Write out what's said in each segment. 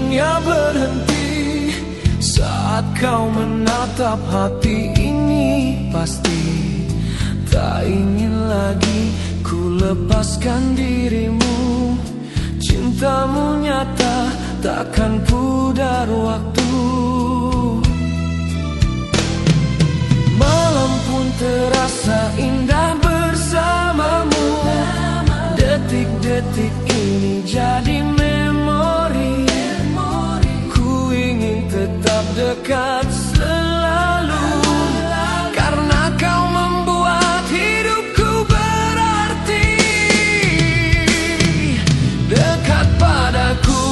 dunia berhenti saat kau menatap hati ini. Pasti tak ingin lagi ku lepaskan dirimu. Cintamu nyata, takkan pudar waktu. Malam pun terasa indah bersamamu. Detik-detik ini jadi memori. Ku ingin tetap dekat selalu, karena kau membuat hidupku berarti. Dekat padaku,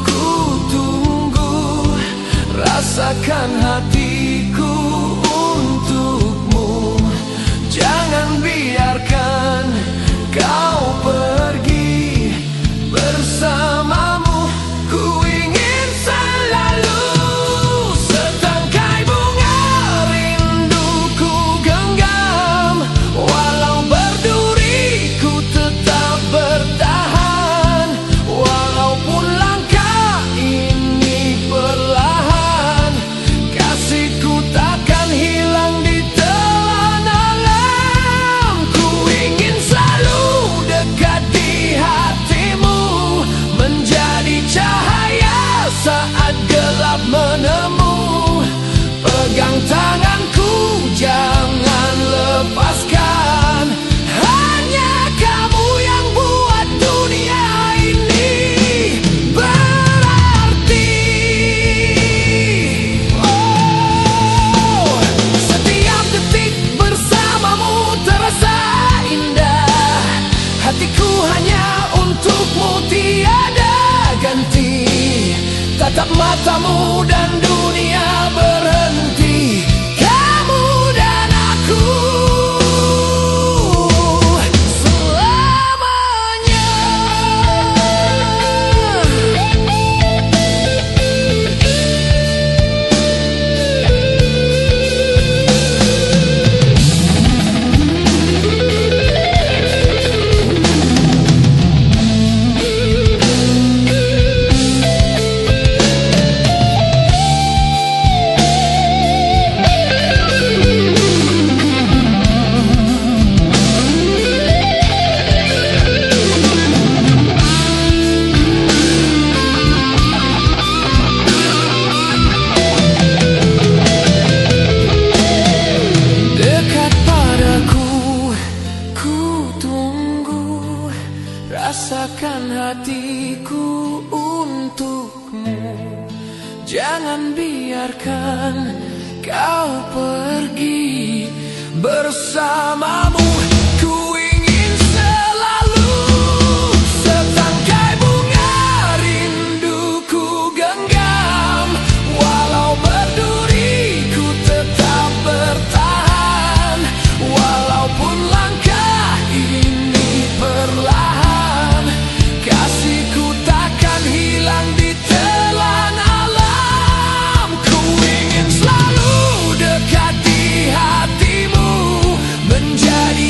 ku tunggu. Rasakan hatiku untukmu. Jangan biarkan kau pergi. Bersamamu ku ingin selalu. Setangkai bunga rinduku genggam. Walau berduri ku tetap bertahan. Walaupun langkah ini perlahan, kasihku takkan hilang di telan alam. Ku ingin selalu dekat di hatimu, menjadi cahaya saat gelap menemu. Pegang tanganku, jangan lepaskan. Hanya kamu yang buat dunia ini berarti. Oh, setiap detik bersamamu terasa indah. Hatiku hanya untukmu, tiada ganti. Tatap matamu dan dunia berhenti. Kamu dan aku selamanya. Dekat padaku, ku tunggu. Rasakan hatiku untukmu. Jangan biarkan kau pergi. Bersamamu ku ingin selalu. Setangkai bunga rinduku genggam. Walau berduri ku tetap bertahan. Walaupun langkah ini perlahan, kasihku takkan hilang di telan alam. Ku ingin selalu dekat di hatimu, menjadi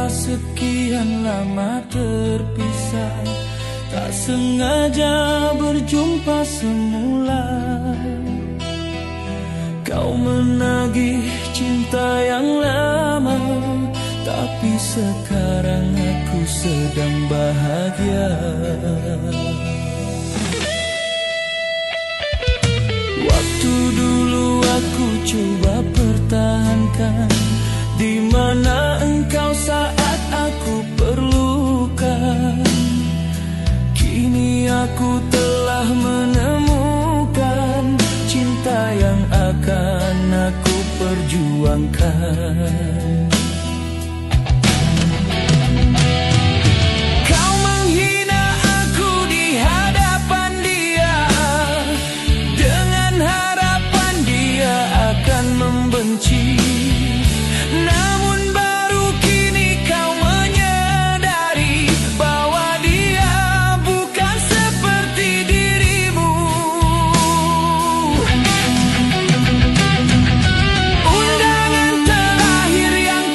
Setelah sekian lama terpisah, tak sengaja berjumpa semula, kau menagih cinta yang lama. Tapi sekarang aku sedang bahagia. Waktu dulu aku coba pertahankan, di mana engkau saat aku perlukan. Kini aku telah menemukan cinta yang akan aku perjuangkan. Kau menghina aku di hadapan dia, dengan harapan dia akan membenci. Namun baru kini kau menyadari bahwa dia bukan seperti dirimu. Undangan terakhir yang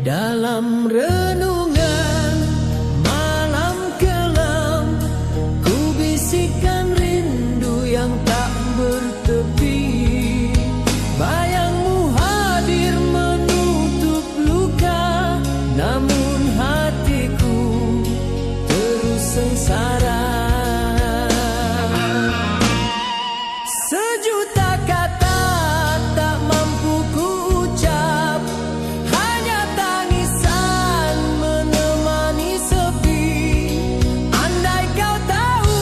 Dalam renungan malam kelam, ku bisikan rindu yang tak bertepi. Bayangmu hadir menutup luka, namun hatiku terus sengsara. Sejuta kata tak mampu ku ucap, hanya tangisan menemani sepi. Andai kau tahu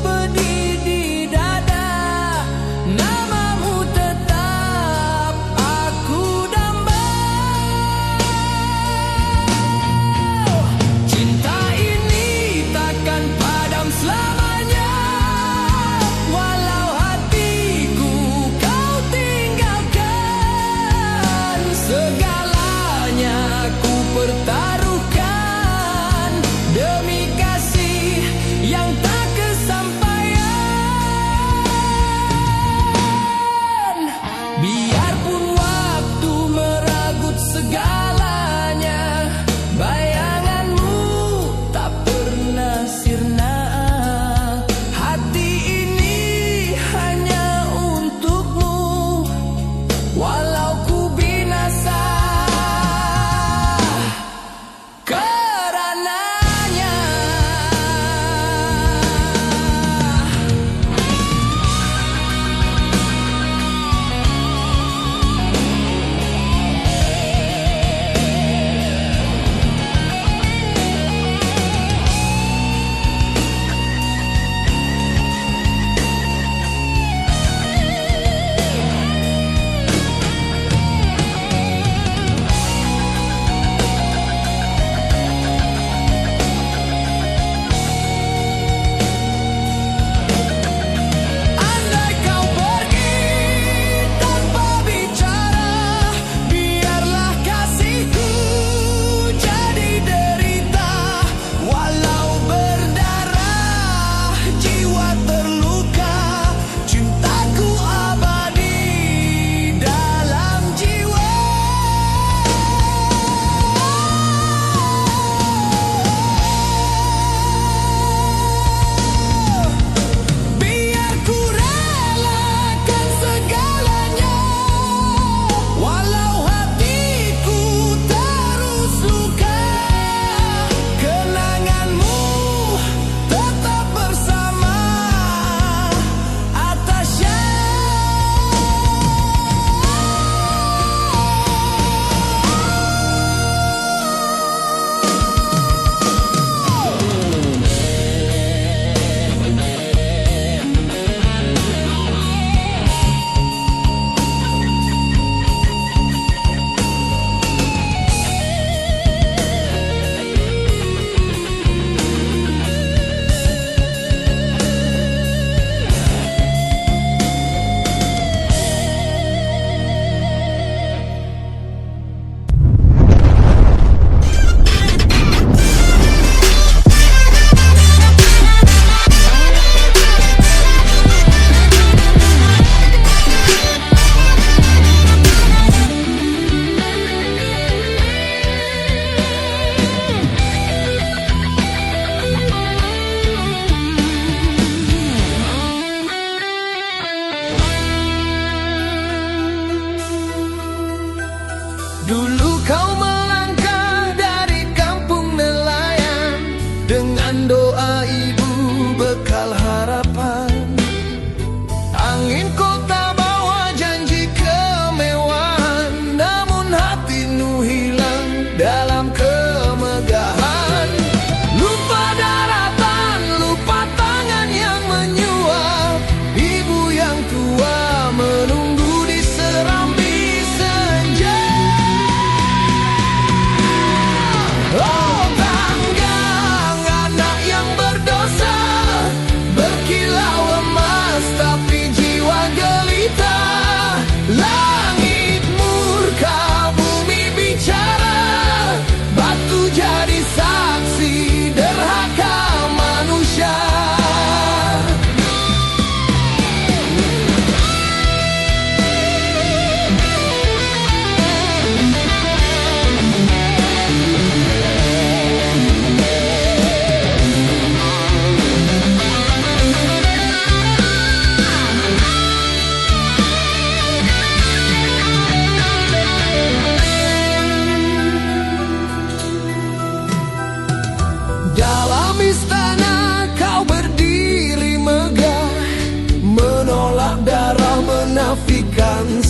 pedih di dada, namamu tetap aku damba. Cinta ini takkan padam selamanya, walau hatiku kau tinggalkan. Segalanya ku pertaruhkan demi kasih yang tak kesampaian. Biarpun waktu meragut segalanya, bayanganmu tak pernah sirna. Hati ini hanya untukmu, walau ku binasa.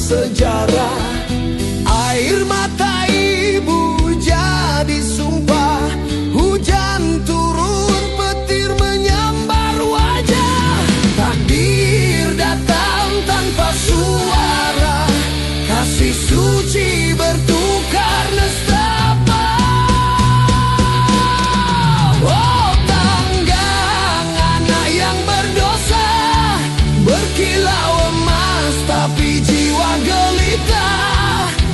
sejarah. Air mata ibu jadi sumpah, hujan turun petir menyambar wajah. Takdir datang tanpa suara, kasih suci bertukar nestapa. Oh tanggang anak yang berdosa, berkilau emas tapi jiwa gelita.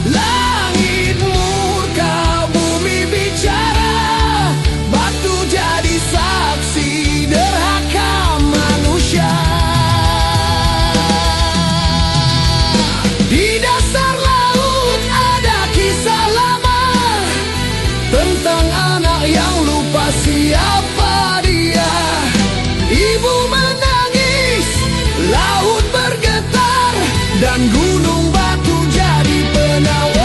Langit murka, bumi bicara, batu jadi saksi derhaka manusia. Di dasar laut ada kisah lama tentang anak yang lupa siapa dia. Ibu menangis, laut bergetar, dan gunung batu jadi penawar.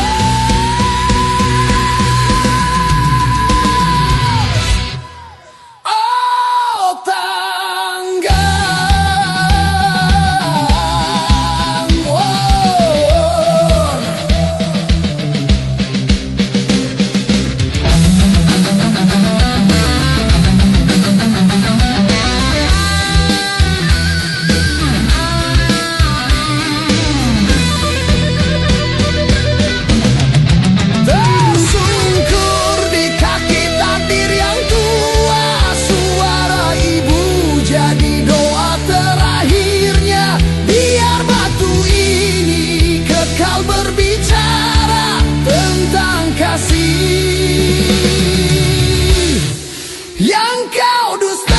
Oh tanggang, oh. Tersungkur di kaki takdir yang tua, suara ibu jadi doa terakhirnya. Biar batu ini kekal berbicara tentang kasih yang kau dusta.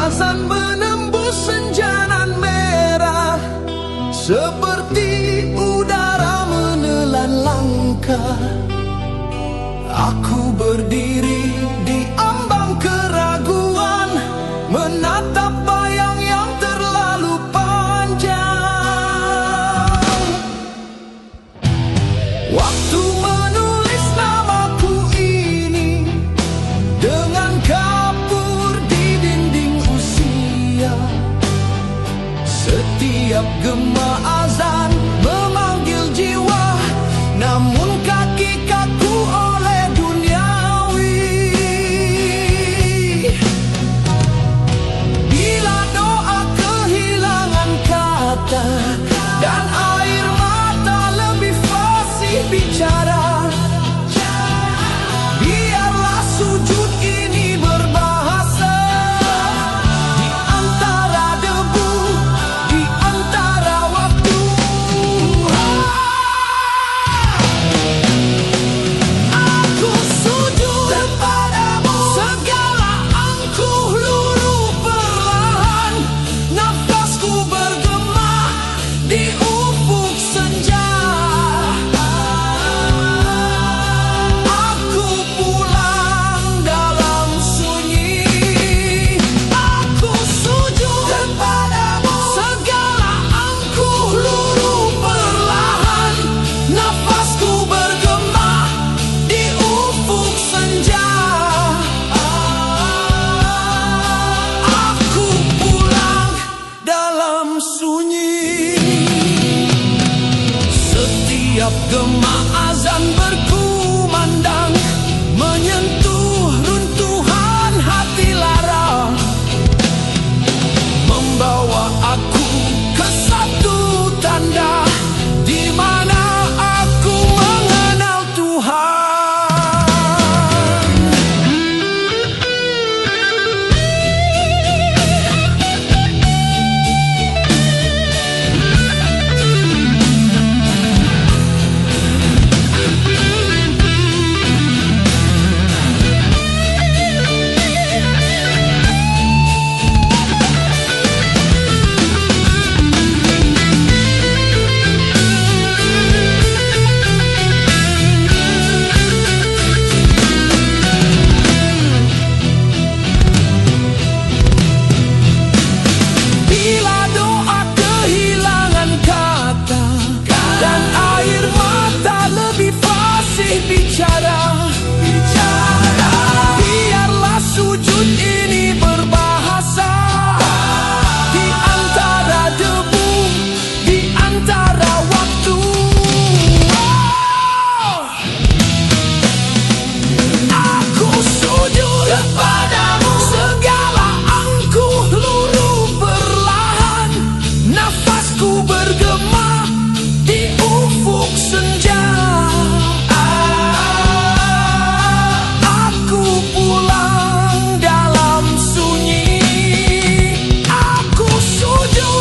Azan menembus senjanan merah, seperti udara menelan langkah. Aku berdiri di ambang keraguan, menatap bayang yang terlalu panjang. Waktu menulis namaku ini dengan kapur di dinding usia. Setiap gema azan memanggil jiwa, namun kaki kaku oleh duniawi. Bila doa kehilangan kata dan air mata lebih fasih bicara, biarlah sujud ini berbahasa. Di antara debu, di antara waktu, aku sujud kepadamu. Segala angkuh luluh perlahan, nafasku bergema di ufuk senja. Aku pulang dalam sunyi, aku sujud kepadamu. Segala angkuh luluh perlahan, nafasku bergema di ufuk senja. Aku pulang dalam sunyi. Setiap gema azan berkumandang, menyentuh runtuhan hati lara, membawa aku ke satu tanda di mana aku mengenal Tuhan.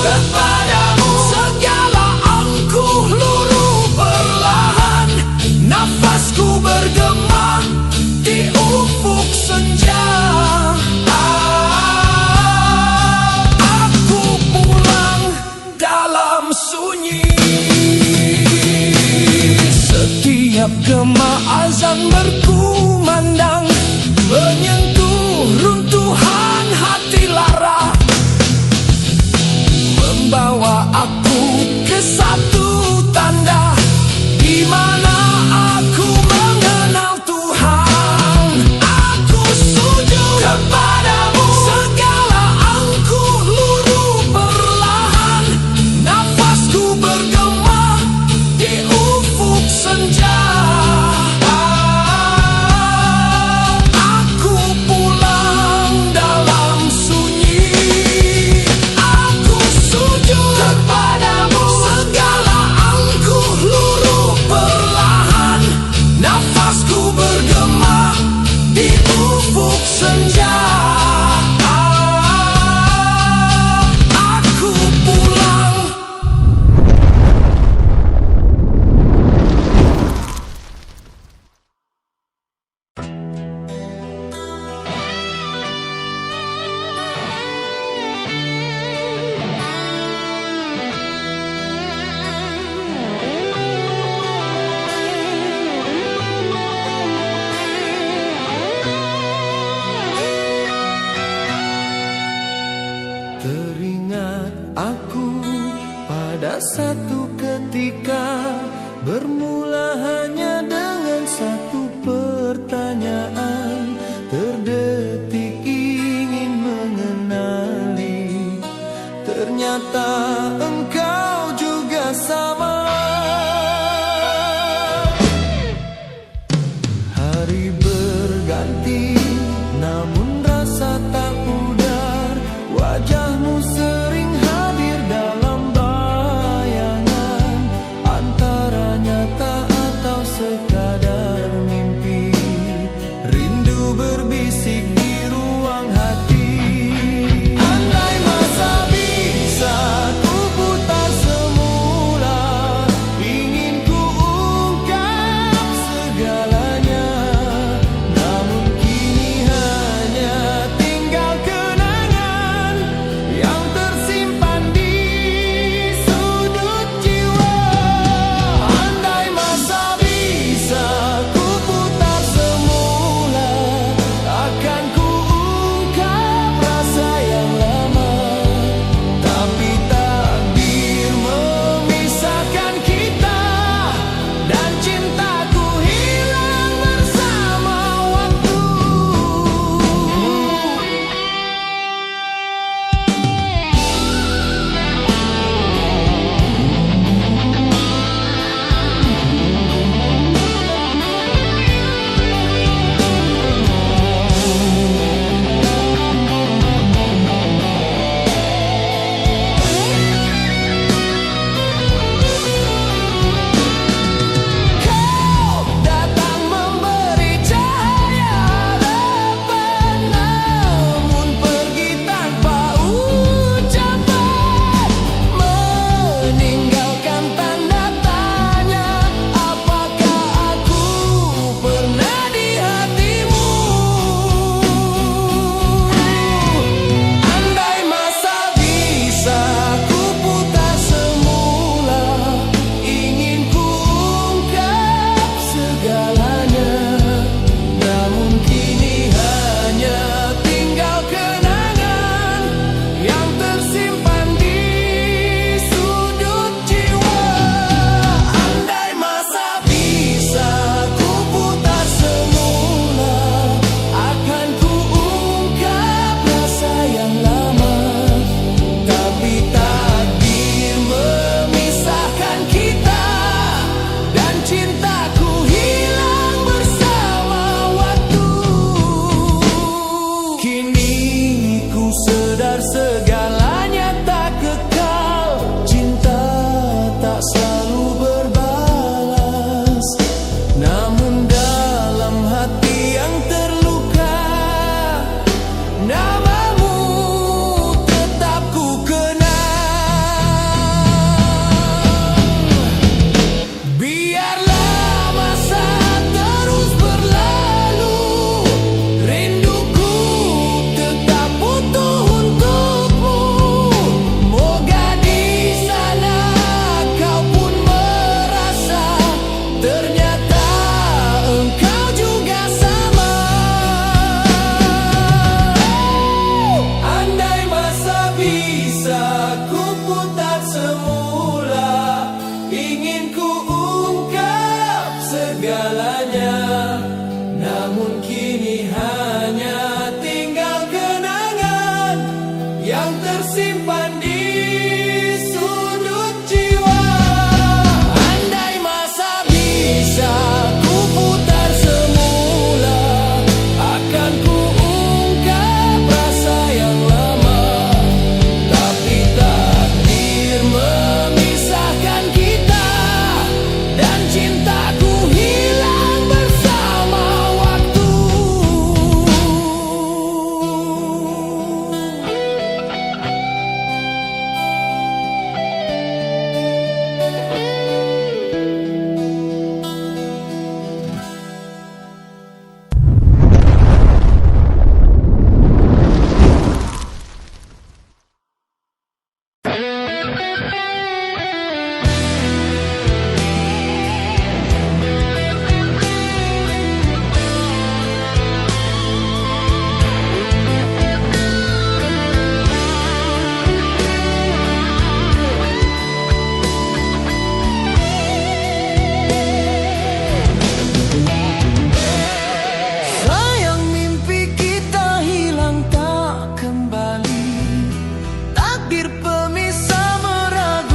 kepadamu segala angkuh luruh perlahan, nafasku bergema di ufuk senja. Aku pulang dalam sunyi. Setiap gema azan berkumandang, menyentuh runtuhan hati lara, membawa aku ke satu tanda di mana aku mengenal Tuhan. Aku sujud kepadamu segala angkuh luruh perlahan, nafasku bergema di ufuk senja. Aku pulang dalam sunyi. Aku sujud kepadamu segala angkuh luruh perlahan, nafasku bergema di ufuk senja. Aku pulang. Teringat aku pada satu ketika, bermula hanya dengan satu pertanyaan, terdetik ingin mengenali. Ternyata engkau juga sama. Hari berganti, namun rasa tak pudar. Wajahmu sering hadir dalam bayangan, antara nyata atau sekadar mimpi. Rindu berbisik di ruang hati. Andai masa bisa ku putar semula, Sayang mimpi kita hilang tak kembali. Takdir pemisah meragukan.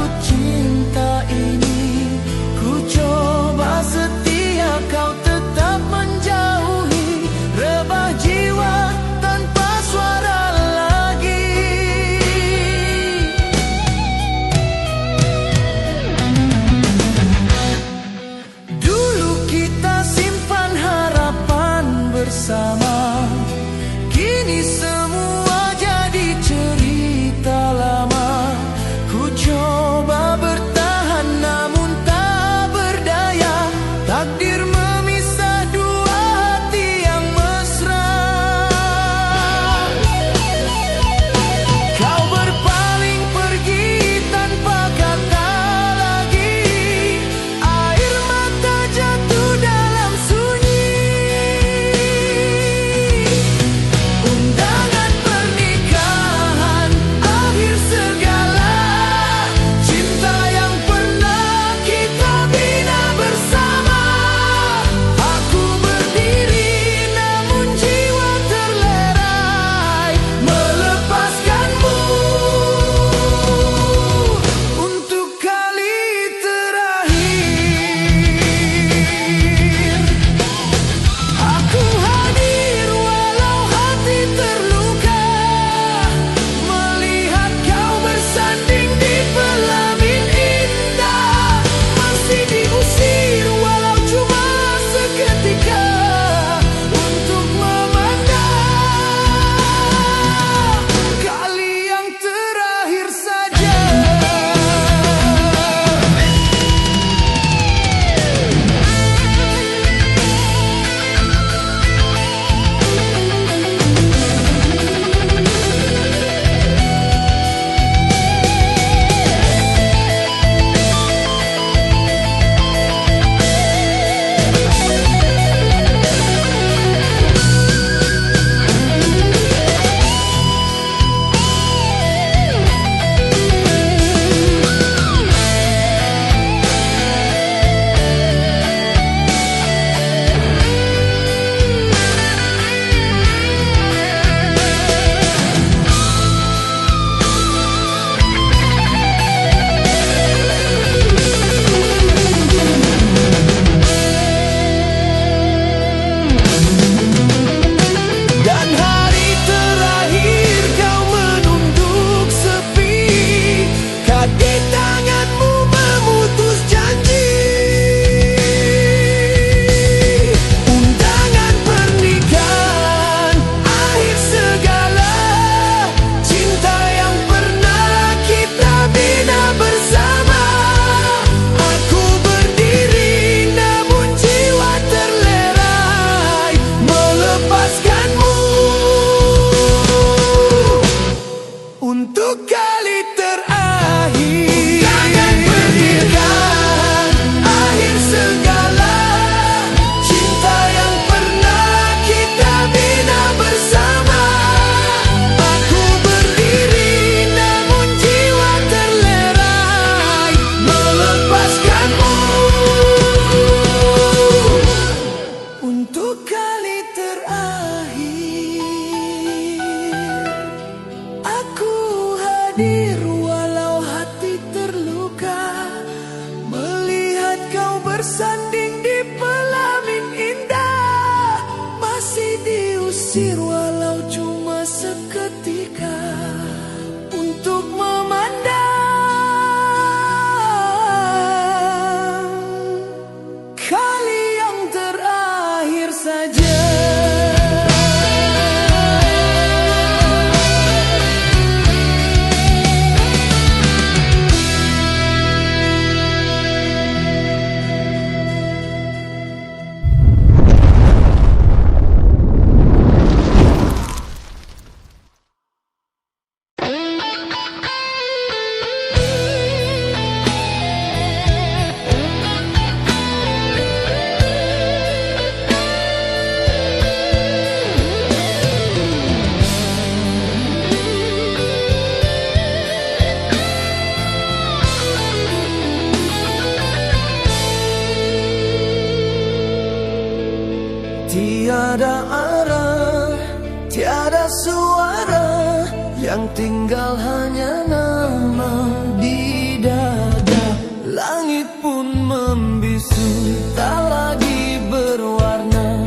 suara, yang tinggal hanya nama di dada. Langit pun membisu, tak lagi berwarna.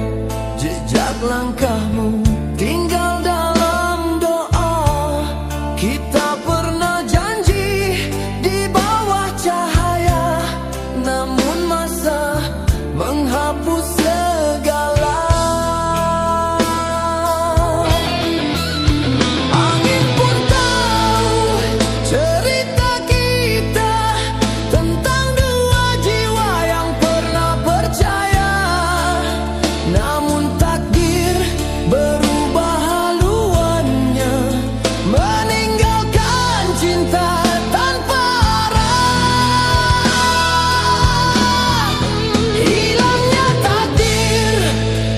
Jejak langkahmu tinggal dalam doa. Kita pernah janji di bawah cahaya, namun masa menghapus segala. Angin pun tahu cerita kita tentang dua jiwa yang pernah percaya, namun takdir berubah haluannya, meninggalkan cinta tanpa arah. Hilangnya takdir,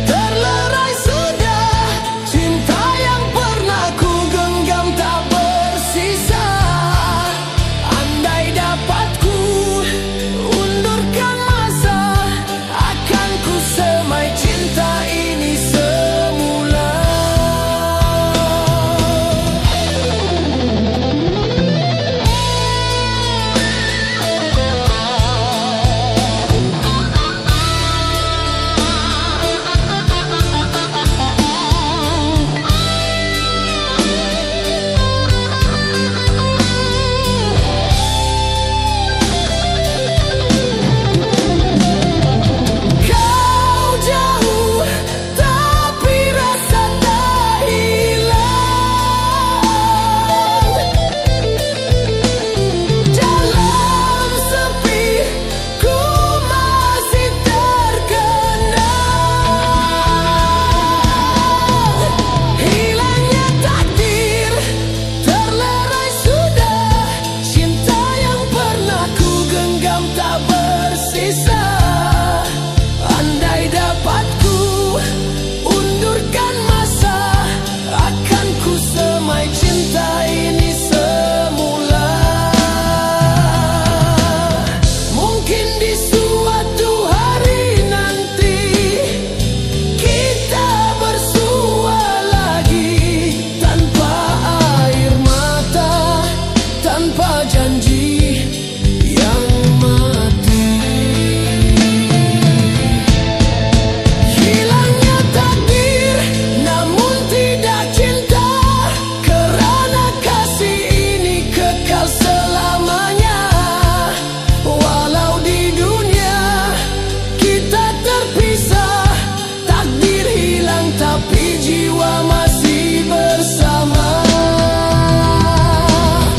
terlerai sudah cinta yang pernah ku genggam tak bersisa. Andai dapat ku undurkan masa, akan ku semai cinta ini semula. Kau jauh, tapi rasa tak hilang. Dalam sepi, ku masih terkenang. Hilangnya takdir, terlerai sudah cinta yang pernah ku genggam tak bersisa. Andai dapat ku undurkan masa, akan ku semai cinta ini semula. Mungkin di suatu hari nanti kita bersua lagi, tanpa air mata, tanpa janji yang mati. Hilangnya takdir, namun tidak cinta, kerana kasih ini kekal selamanya. Walau di dunia kita terpisah, takdir hilang tapi jiwa masih bersama.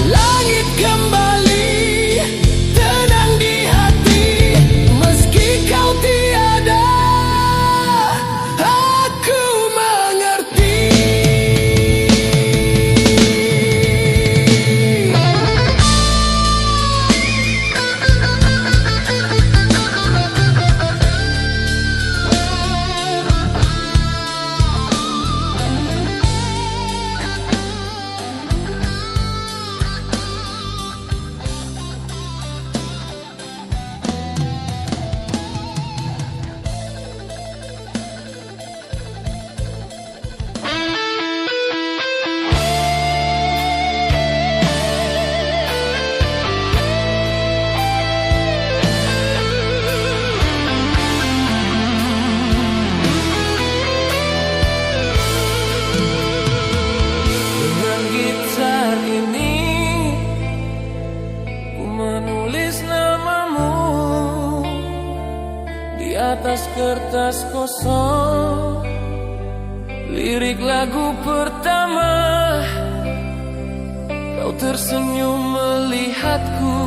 Langit kembali tenang di hati, meski kau tiada, aku mengerti. Dengan gitar ini ku menulis namamu di atas kertas kosong. Lirik lagu pertama, kau tersenyum melihatku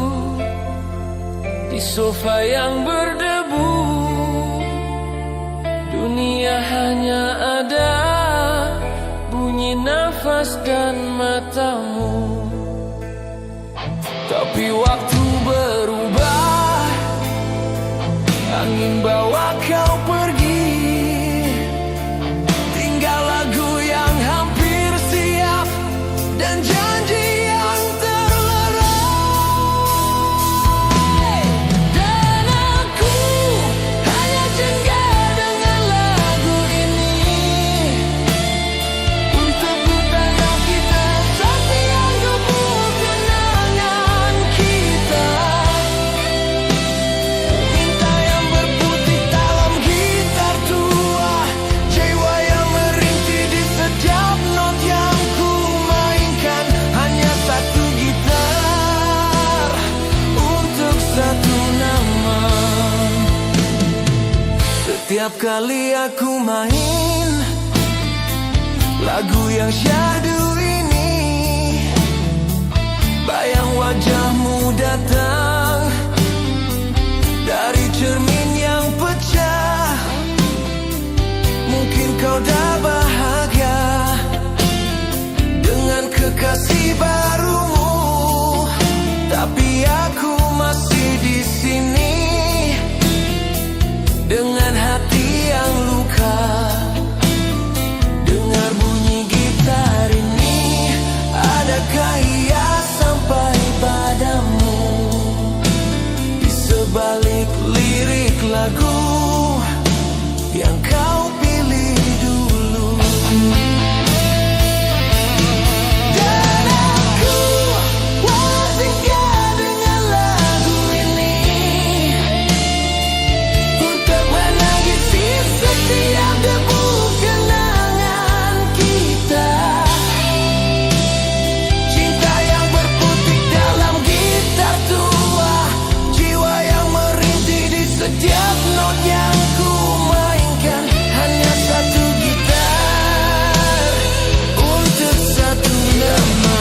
di sofa yang berdebu. Dunia hanya ada bunyi nafas dan matamu. Tapi waktu berubah, angin bawa kau pergi, tinggal lagu yang hampir siap dan janji yang terlerai. Dan aku hanya jengkel dengan lagu ini, untuk Setiap kali aku main lagu yang syahdu ini, bayang wajahmu datang dari cermin yang pecah. Mungkin kau dah bahagia dengan kekasih barumu, tapi aku masih di sini dengan hati yang luka. Dengar bunyi gitar ini, adakah ia sampai padamu? Di sebalik lirik lagu yang kau pilih dulu. Dan aku walau singgah dengan lagu ini untuk menangisi setiap debu kenangan kita. Cinta yang berputik dalam gitar tua, jiwa yang merintih di setiap not yang ku mainkan. Hanya satu gitar untuk satu nama.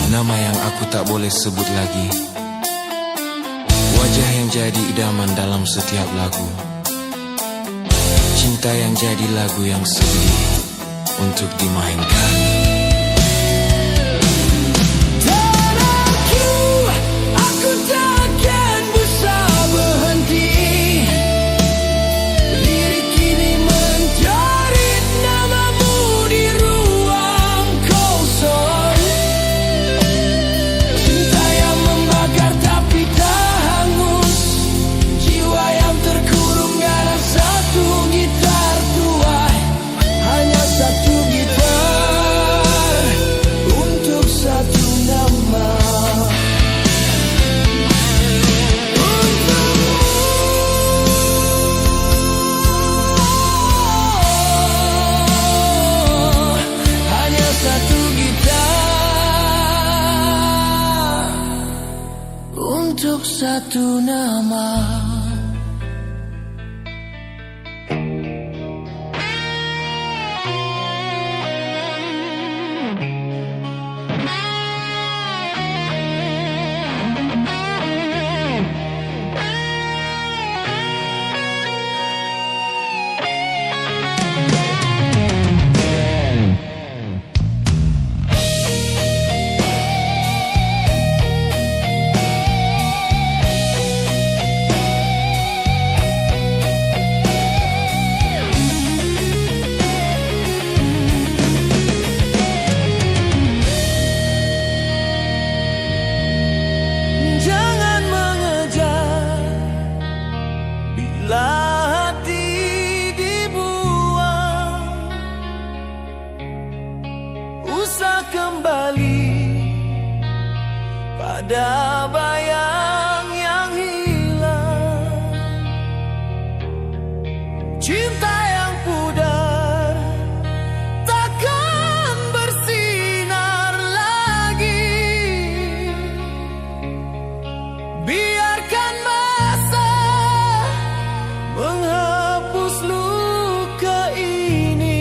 Nama yang aku tak boleh sebut lagi, wajah yang jadi idaman dalam setiap lagu, cinta yang jadi lagu yang sedih untuk dimainkan. Dan aku takkan bisa berhenti. Lirik ini menjerit namamu di ruang kosong. Cinta yang membakar tapi tak hangus, jiwa yang terkurung dalam satu gitar tua. Hanya satu gitar untuk satu nama. Hanya satu gitar untuk satu nama. Jangan mengejar bila hati dibuang. Usah kembali pada bayang yang hilang. Cinta yang pudar takkan bersinar lagi. Biarkan masa menghapus luka ini.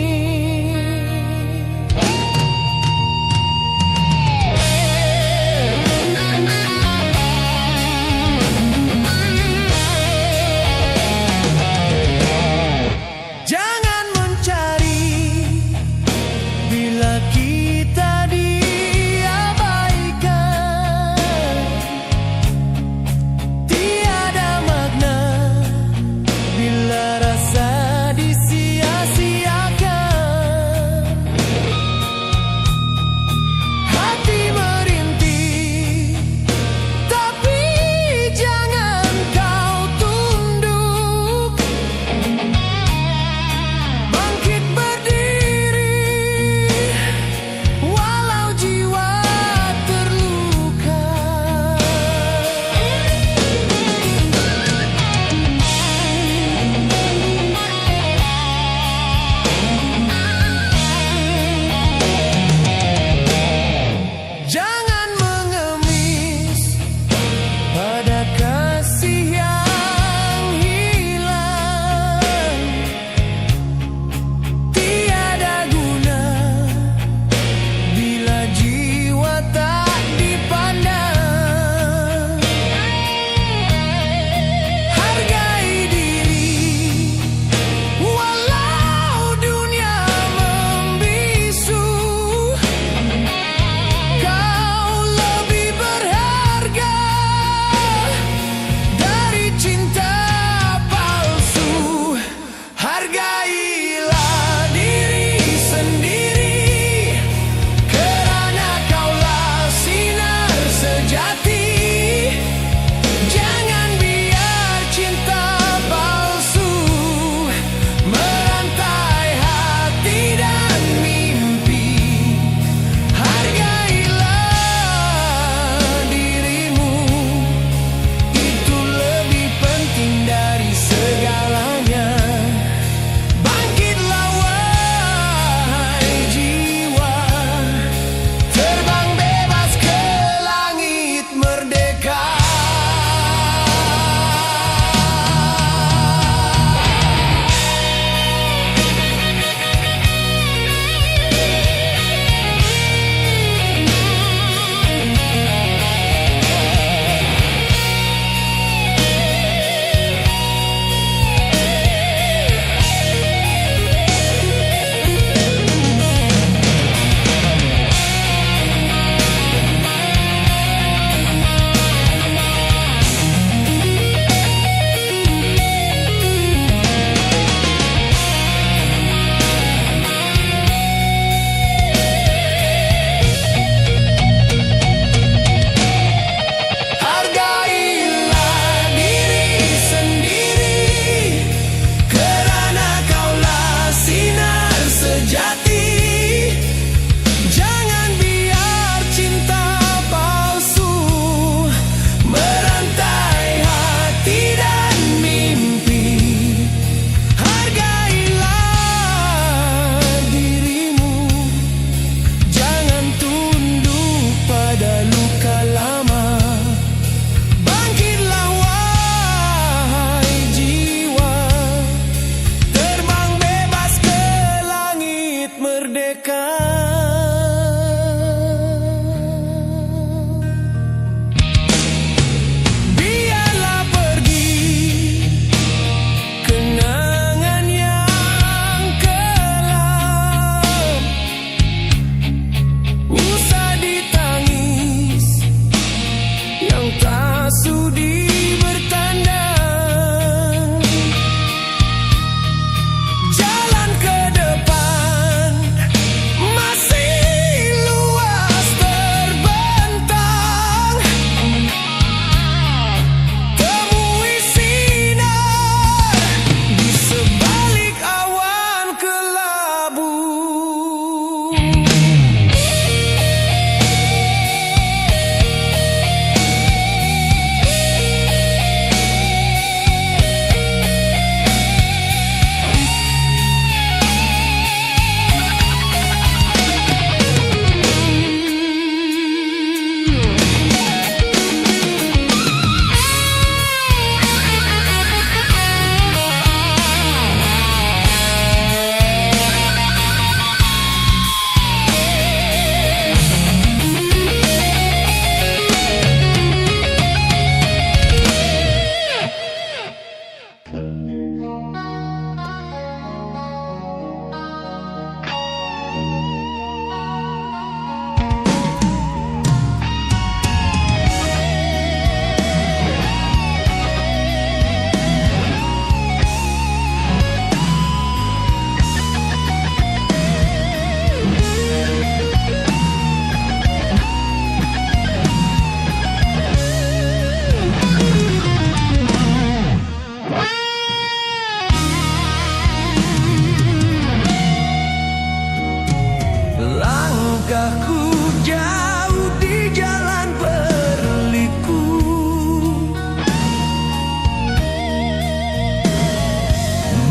Langkahku jauh di jalan berliku,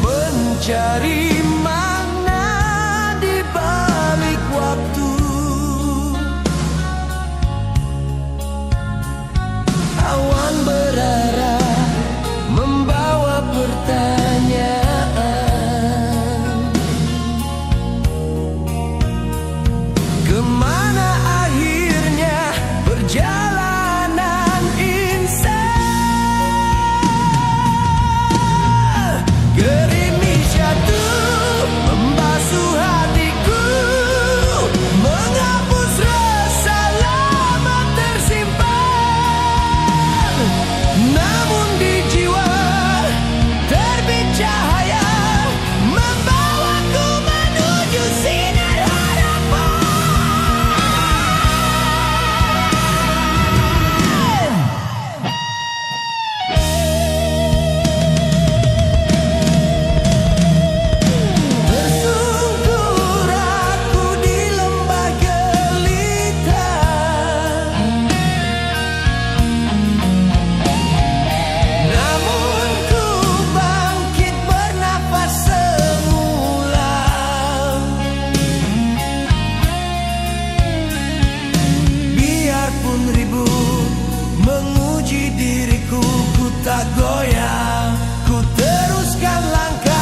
mencari makna di balik waktu. Awan berarah membawa pertanyaan, kemana akhirnya perjalanan insan? Gerimis jatuh membasuh hatiku, menghapus rasa lama tersimpan. Namun di jiwa terbit cahaya, membawaku menuju sinar harapan. Tersungkur aku di lembah gelita, namun ku bangkit bernafas semula. Biarpun ribut menguji diriku, ku tak goyah, ku teruskan langkah.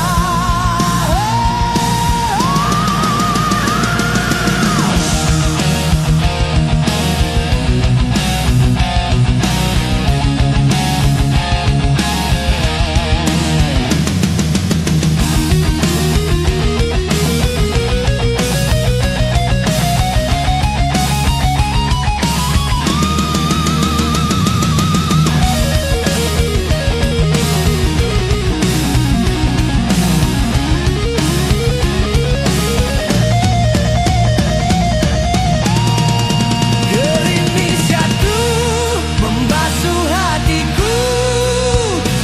Gerimis jatuh membasuh hatiku,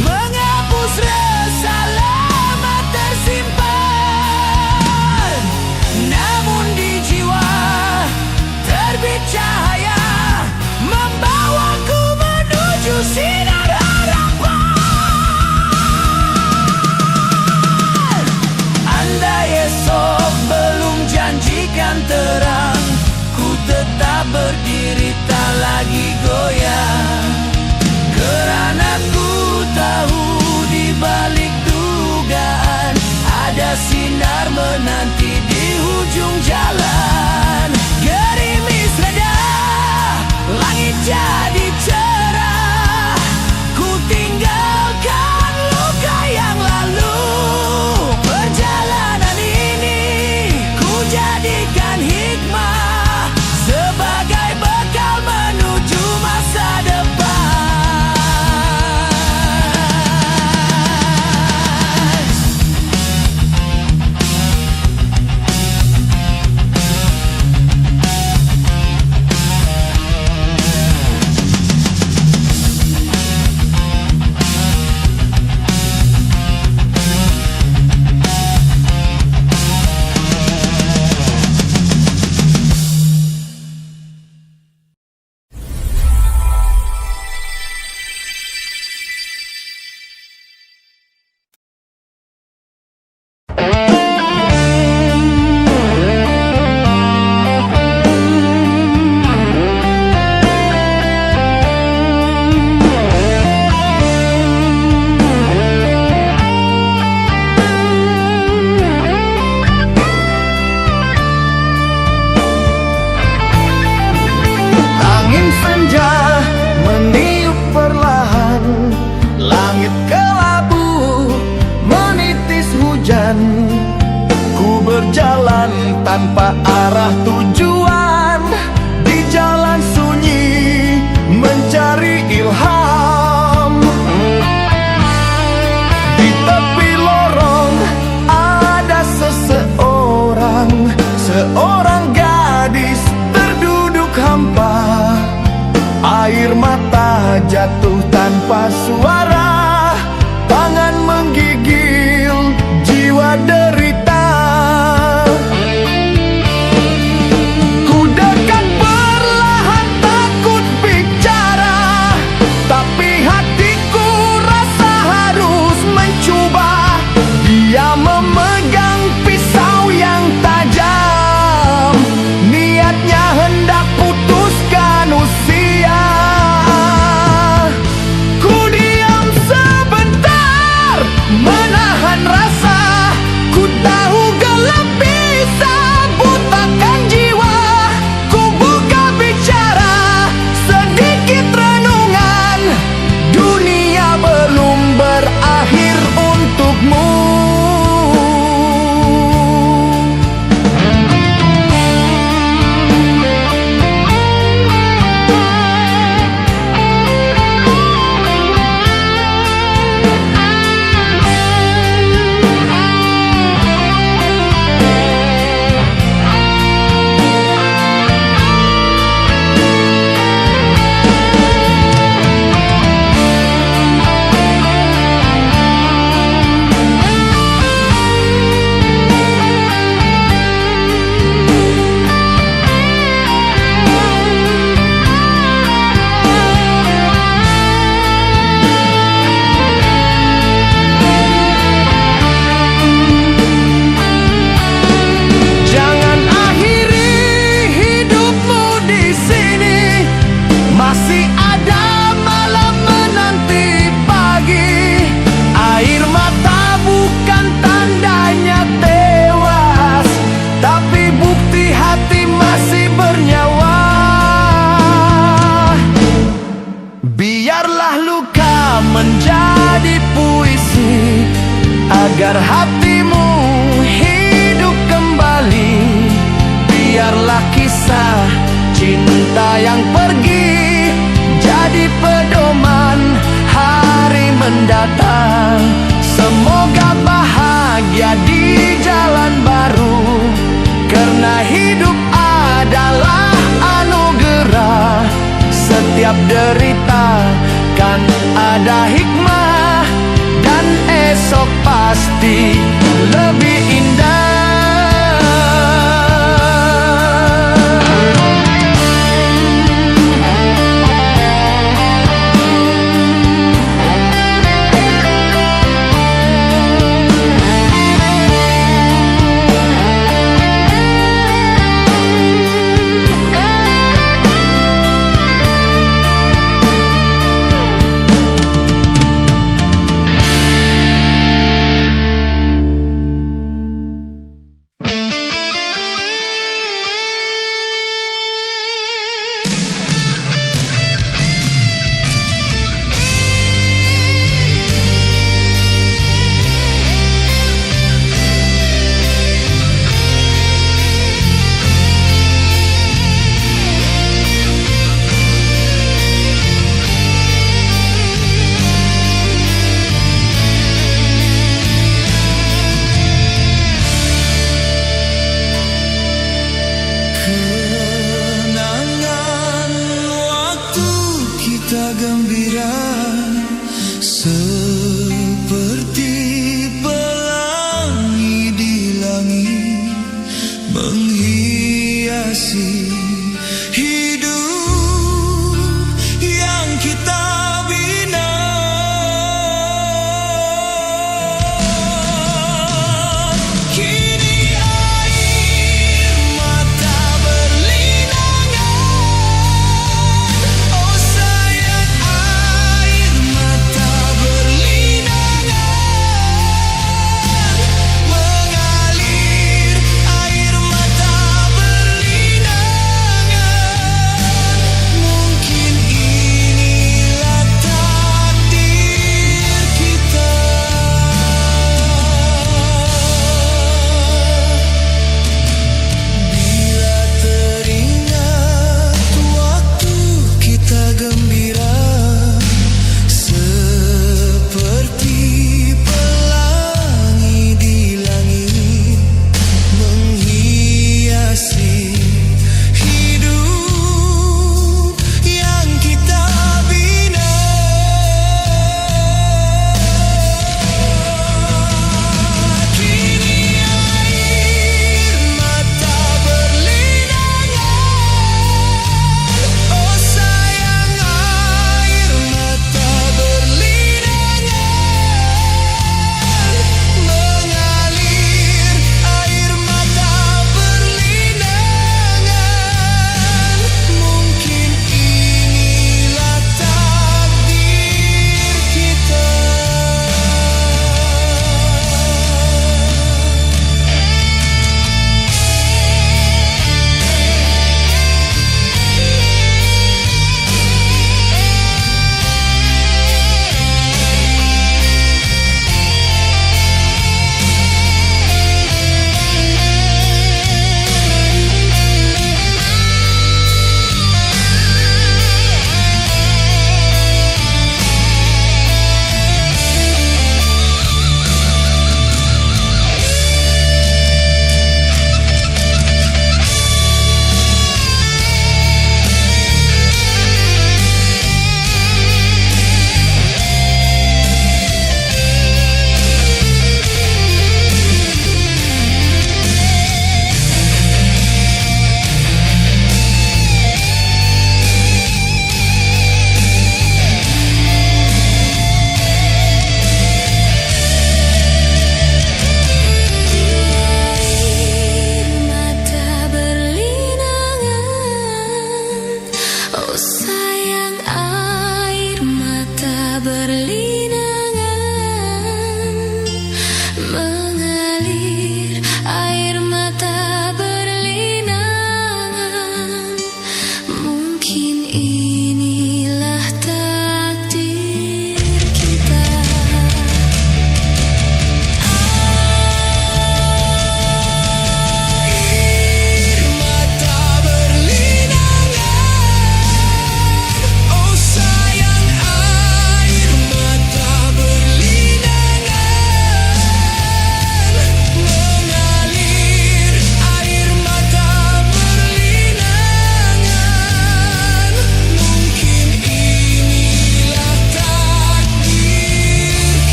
menghapus rasa lama tersimpan. Namun di jiwa terbit cahaya, membawaku menuju sinar harapan. Andai esok belum janjikan terang, ku tetap berdiri tak lagi goyah. Kerana ku tahu di balik dugaan ada sinar menanti di ujung jalan. Gerimis reda, langit jadi cerah, ku tinggalkan luka yang lalu. Perjalanan ini ku jadikan hikmah sebagai bekal menuju masa depan. Angin senja meniup perlahan, langit kelabu menitis hujan. Ku berjalan tanpa arah tujuan, di jalan sunyi mencari ilham. Di tepi lorong ada seorang gadis terduduk hampa. Air mata jatuh tanpa suara, tangan menggigil, jiwa derita. Ku agar hatimu hidup kembali. Biarlah kisah cinta yang pergi jadi pedoman hari mendatang. Semoga bahagia di jalan baru, karena hidup adalah anugerah. Setiap derita kan ada hikmah, dan esok pasti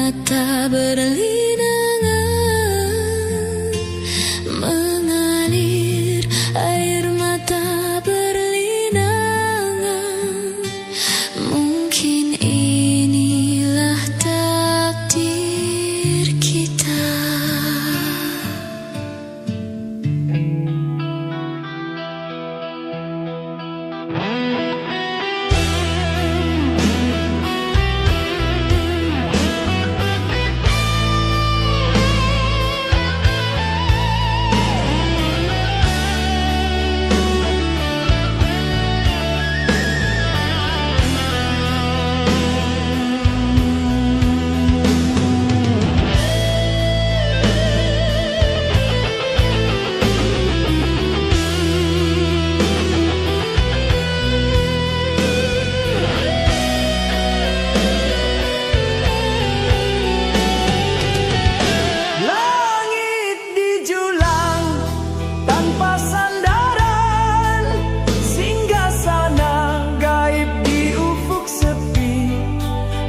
mata berlinangan, mengalir air mata berlinangan. Mungkin inilah takdir kita.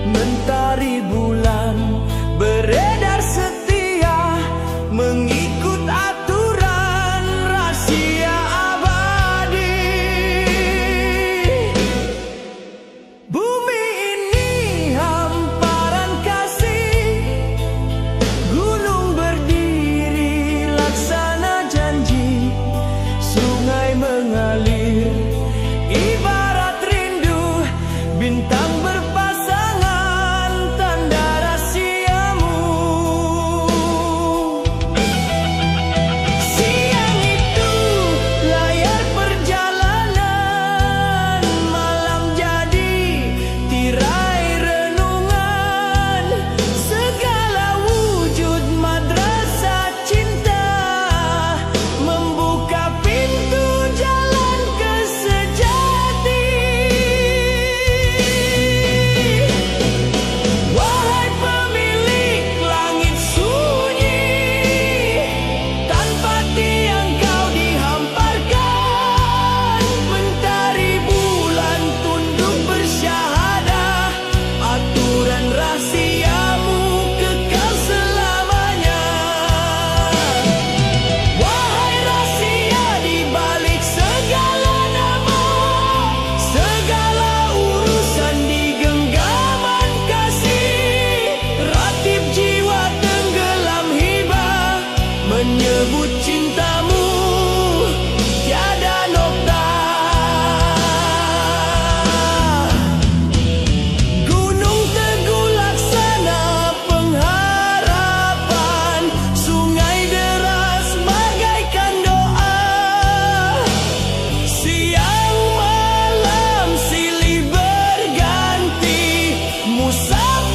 Mentari bulan beredar setia, mengikut aturan rahasia abadi. Bumi ini hamparan kasih, gunung berdiri laksana janji, sungai mengalir ibarat rindu, bintang menyebut cintamu tiada nokta. Gunung teguh laksana pengharapan, sungai deras bagaikan doa. Siang malam silih berganti, musafir